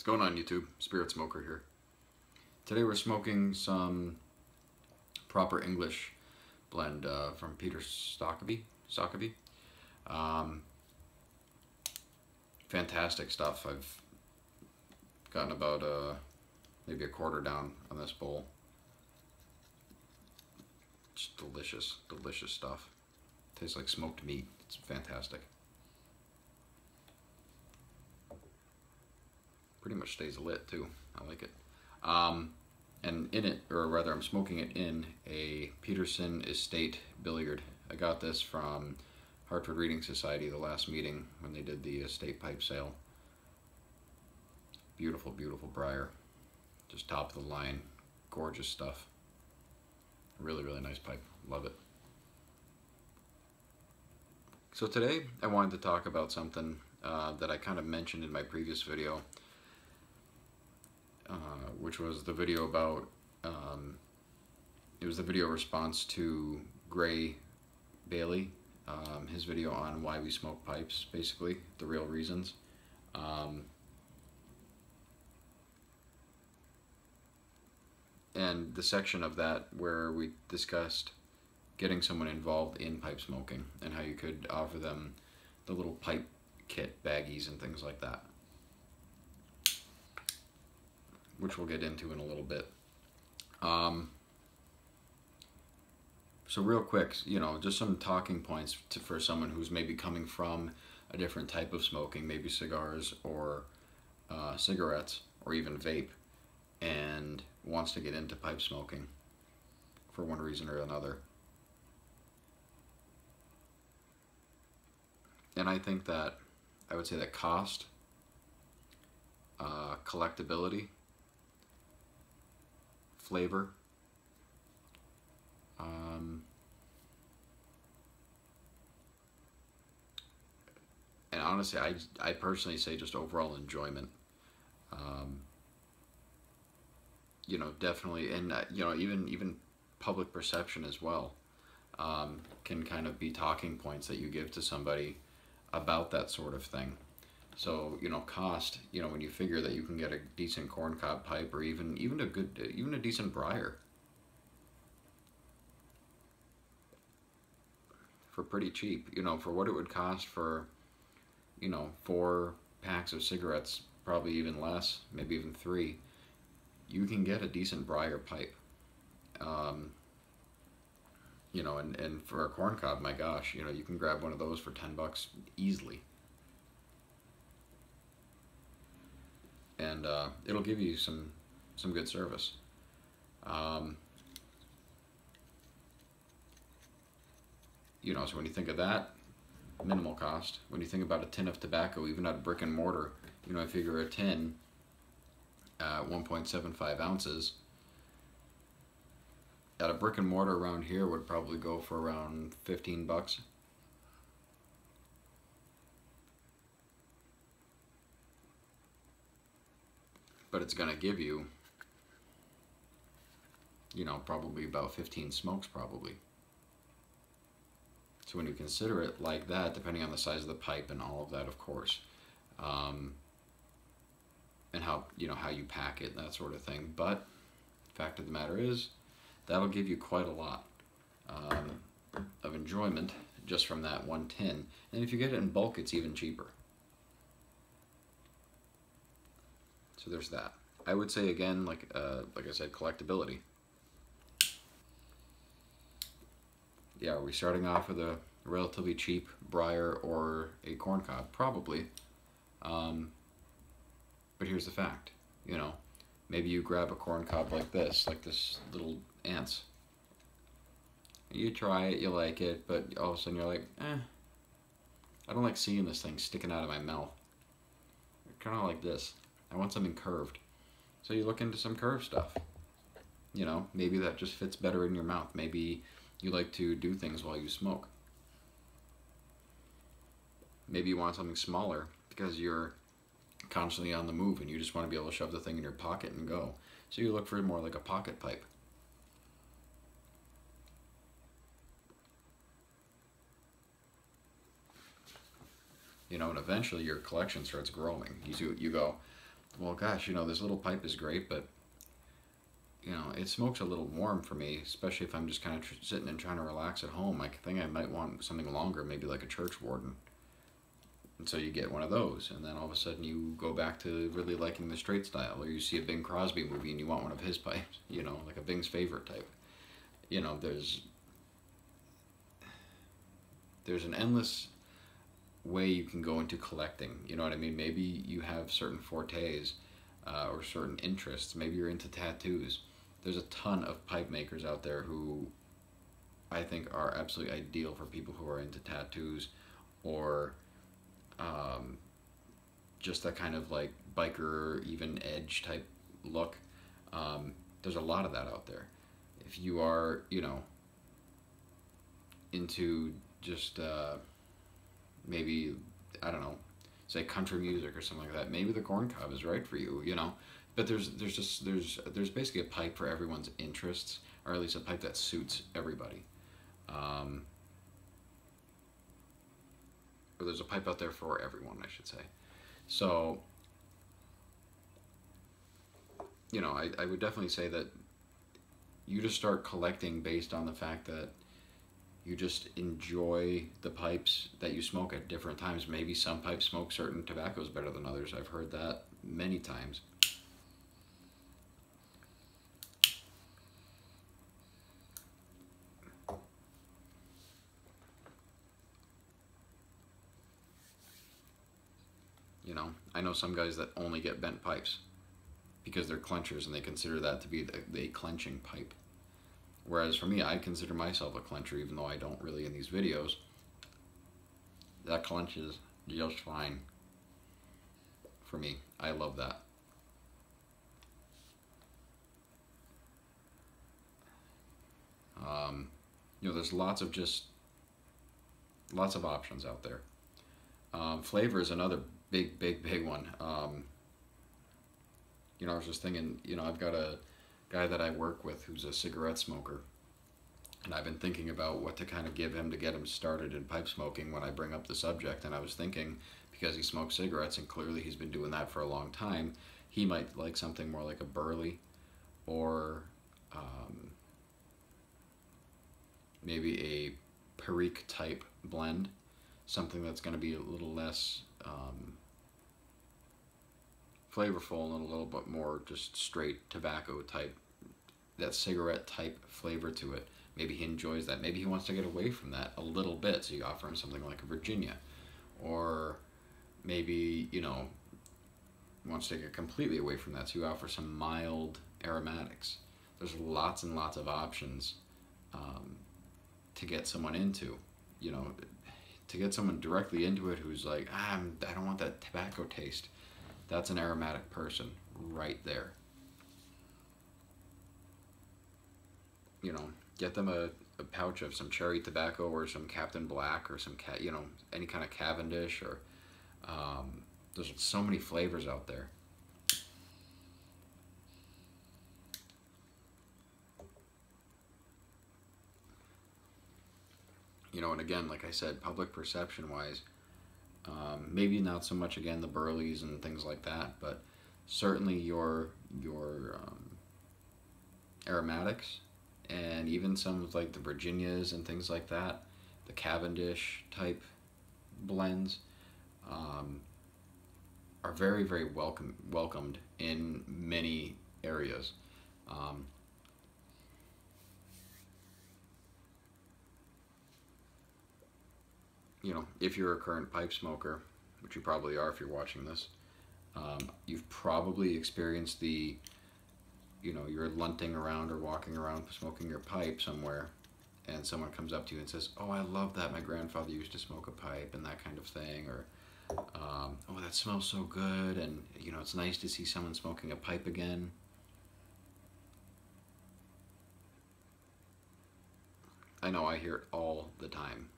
Going on YouTube? Spirit Smoker here. Today we're smoking some Proper English blend from Peter Stokkebye. Fantastic stuff. I've gotten about maybe a quarter down on this bowl. It's delicious, delicious stuff. Tastes like smoked meat. It's fantastic. Pretty much stays lit too. I like it. And in it, or rather I'm smoking it in a Peterson Estate Billiard. I got this from Hartford Reading Society, the last meeting when they did the estate pipe sale. Beautiful, beautiful briar. Just top of the line. Gorgeous stuff. Really, really nice pipe. Love it. So today I wanted to talk about something that I kind of mentioned in my previous video, which was the video about, it was the video response to Gray Bailey, his video on why we smoke pipes, basically, the real reasons. And the section of that where we discussed getting someone involved in pipe smoking and how you could offer them the little pipe kit baggies and things like that, which we'll get into in a little bit. So real quick, you know, just some talking points for someone who's maybe coming from a different type of smoking, maybe cigars or cigarettes or even vape, and wants to get into pipe smoking for one reason or another. And I think that I would say that cost, collectability, flavor, and honestly, I personally say just overall enjoyment. You know, definitely, and you know, even public perception as well can kind of be talking points that you give to somebody about that sort of thing. So, you know, cost, you know, when you figure that you can get a decent corncob pipe or even a decent briar for pretty cheap, you know, for what it would cost for, you know, 4 packs of cigarettes, probably even less, maybe even 3, you can get a decent briar pipe. You know, and for a corncob, my gosh, you know, you can grab one of those for $10 easily. And it'll give you some good service. You know, so when you think of that, minimal cost. When you think about a tin of tobacco, even at a brick and mortar, you know, I figure a tin, 1.75 ounces, at a brick and mortar around here would probably go for around $15. But it's gonna give you, you know, probably about 15 smokes probably. So when you consider it like that, depending on the size of the pipe and all of that, of course, and how, you know, how you pack it and that sort of thing. But the fact of the matter is, that'll give you quite a lot of enjoyment just from that one tin. And if you get it in bulk, it's even cheaper. So there's that. I would say again, like I said, collectability. Yeah, are we starting off with a relatively cheap briar or a corncob? Probably. But here's the fact, you know, maybe you grab a corncob like this little ants. You try it, you like it, but all of a sudden you're like, I don't like seeing this thing sticking out of my mouth. Kind of like this. I want something curved. So you look into some curved stuff. You know, maybe that just fits better in your mouth. Maybe you like to do things while you smoke. Maybe you want something smaller because you're constantly on the move and you just want to be able to shove the thing in your pocket and go. So you look for more like a pocket pipe. You know, and eventually your collection starts growing. You go, well, gosh, this little pipe is great, but it smokes a little warm for me, especially if I'm just kind of sitting and trying to relax at home. I think I might want something longer, maybe like a church warden. And so you get one of those, and then all of a sudden you go back to really liking the straight style, or you see a Bing Crosby movie and you want one of his pipes, like a Bing's favorite type. There's an endless way you can go into collecting. You know what I mean? Maybe you have certain fortes or certain interests. Maybe you're into tattoos. There's a ton of pipe makers out there who I think are absolutely ideal for people who are into tattoos or just that kind of like biker, even edge type look. There's a lot of that out there. If you are, into just maybe, I don't know, say country music or something like that, maybe the corn cob is right for you. But there's basically a pipe for everyone's interests, or at least a pipe that suits everybody. Um, or there's a pipe out there for everyone, I should say. So, I would definitely say that you just start collecting based on the fact that you just enjoy the pipes that you smoke at different times. Maybe some pipes smoke certain tobaccos better than others. I've heard that many times. I know some guys that only get bent pipes because they're clenchers and they consider that to be the clenching pipe. Whereas for me, I consider myself a clencher, even though I don't really in these videos. That clenches just fine for me. I love that. There's lots of options out there. Flavor is another big one. I was just thinking, I've got a guy that I work with who's a cigarette smoker, and I've been thinking about what to kind of give him to get him started in pipe smoking when I bring up the subject. And I was thinking, because he smokes cigarettes and clearly he's been doing that for a long time, he might like something more like a Burley or maybe a Perique type blend, something that's going to be a little less flavorful and a little bit more just straight tobacco type, that cigarette type flavor to it. Maybe he enjoys that. Maybe he wants to get away from that a little bit, so you offer him something like a Virginia. Or maybe, wants to get completely away from that, so you offer some mild aromatics. There's lots and lots of options to get someone into, to get someone directly into it who's like, I don't want that tobacco taste. That's an aromatic person right there. Get them a pouch of some cherry tobacco or some Captain Black or some any kind of Cavendish, or there's so many flavors out there. And again, like I said, public perception wise, maybe not so much again the Burleys and things like that, but certainly your aromatics, and even some of like the Virginias and things like that, the Cavendish type blends, are very, very welcomed in many areas. Um, if you're a current pipe smoker, which you probably are if you're watching this, you've probably experienced you're lunting around or walking around smoking your pipe somewhere, and someone comes up to you and says, "Oh, I love that. My grandfather used to smoke a pipe," and that kind of thing, or "Oh, that smells so good," and it's nice to see someone smoking a pipe again. I know I hear it all the time.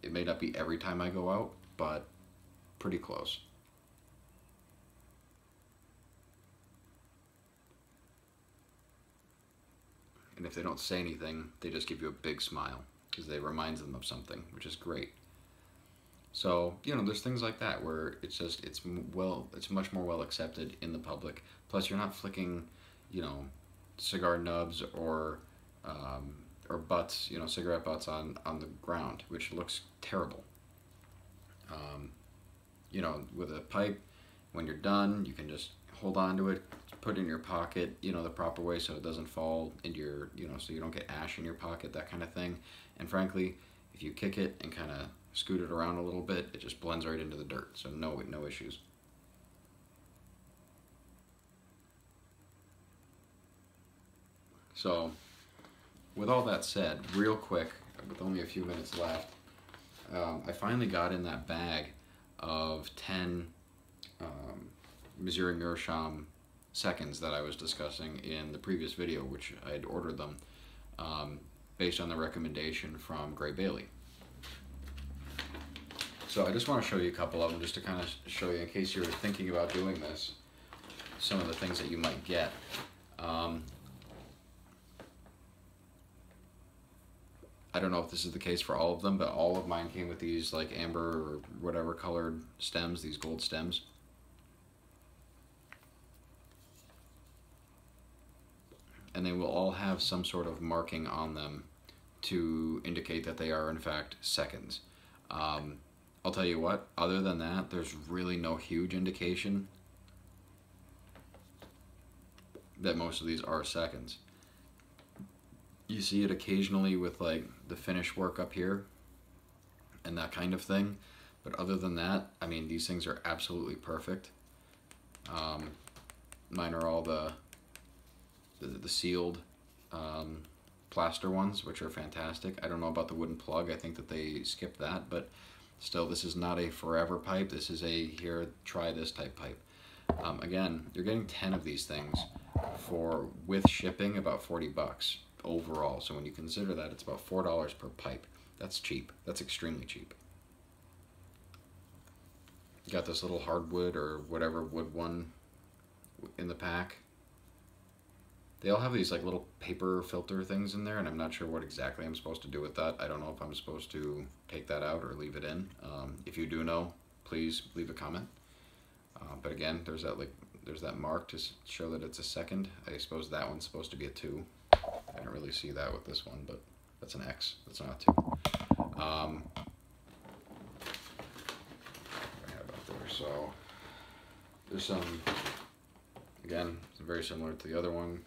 It may not be every time I go out, but pretty close. And if they don't say anything, they just give you a big smile because they reminds them of something, which is great. So, you know, there's things like that where it's just, it's much more well accepted in the public. Plus, you're not flicking, you know, cigar nubs um, or butts, you know, cigarette butts on the ground, which looks terrible. Um, you know, with a pipe, when you're done, you can just hold on to it, put it in your pocket, you know, the proper way so it doesn't fall into your, you know, so you don't get ash in your pocket, that kind of thing. And frankly, if you kick it and kind of scoot it around a little bit, it just blends right into the dirt, so no issues. So, with all that said, real quick, with only a few minutes left, I finally got in that bag of 10 Missouri Meerschaum seconds that I was discussing in the previous video, which I had ordered them based on the recommendation from Gray Bailey. So I just want to show you a couple of them just to kind of show you, in case you're thinking about doing this, some of the things that you might get. I don't know if this is the case for all of them, but all of mine came with these like amber or whatever colored stems, these gold stems. And they will all have some sort of marking on them to indicate that they are in fact seconds. I'll tell you what, other than that, there's really no huge indication that most of these are seconds. You see it occasionally with like the finish work up here and that kind of thing, but other than that, I mean, these things are absolutely perfect. Mine are all the sealed plaster ones, which are fantastic. I don't know about the wooden plug. I think that they skipped that, but still, this is not a forever pipe. This is a here, try this type pipe. Again, you're getting 10 of these things for, with shipping, about 40 bucks overall. So when you consider that, it's about $4 per pipe. That's cheap. That's extremely cheap. You got this little hardwood or whatever wood one in the pack. They all have these like little paper filter things in there, and I'm not sure what exactly I'm supposed to do with that. I don't know if I'm supposed to take that out or leave it in. If you do know, please leave a comment. But again, there's that mark to show that it's a second. I suppose that one's supposed to be a 2. I don't really see that with this one, but that's an X. That's not a 2. What do I have out there? So there's some, again, very similar to the other one.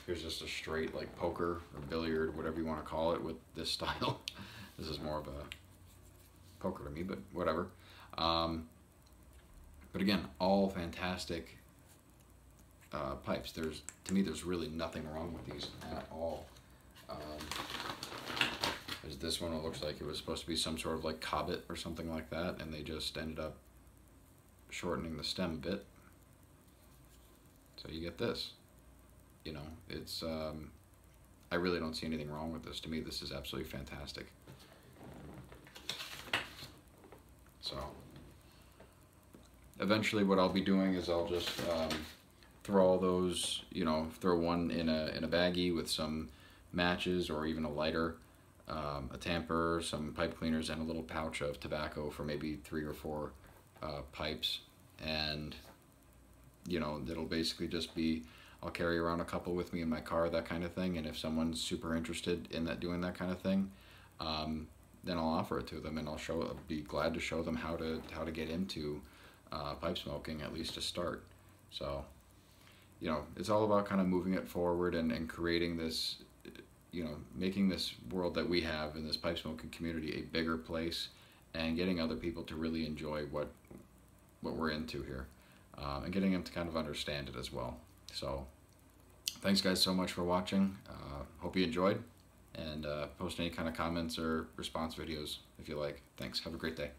Here's just a straight like poker or billiard, whatever you want to call it, with this style. This is more of a poker to me, but whatever. But again, all fantastic pipes. To me, there's really nothing wrong with these at all. There's this one. It looks like it was supposed to be some sort of like cobbit or something like that, and they just ended up shortening the stem a bit. So you get this. You know, it's, I really don't see anything wrong with this. To me, this is absolutely fantastic. So, eventually what I'll be doing is I'll just throw all those, you know, throw one in a baggie with some matches or even a lighter, a tamper, some pipe cleaners, and a little pouch of tobacco for maybe 3 or 4 pipes. And, you know, it'll basically just be, I'll carry around a couple with me in my car, that kind of thing. And if someone's super interested in doing that kind of thing, then I'll offer it to them, and I'll be glad to show them how to get into pipe smoking, at least to start. So, you know, it's all about kind of moving it forward and creating this, you know, making this world that we have in this pipe smoking community a bigger place, and getting other people to really enjoy what we're into here, and getting them to kind of understand it as well. So thanks guys so much for watching. Hope you enjoyed, and post any kind of comments or response videos if you like. Thanks. Have a great day.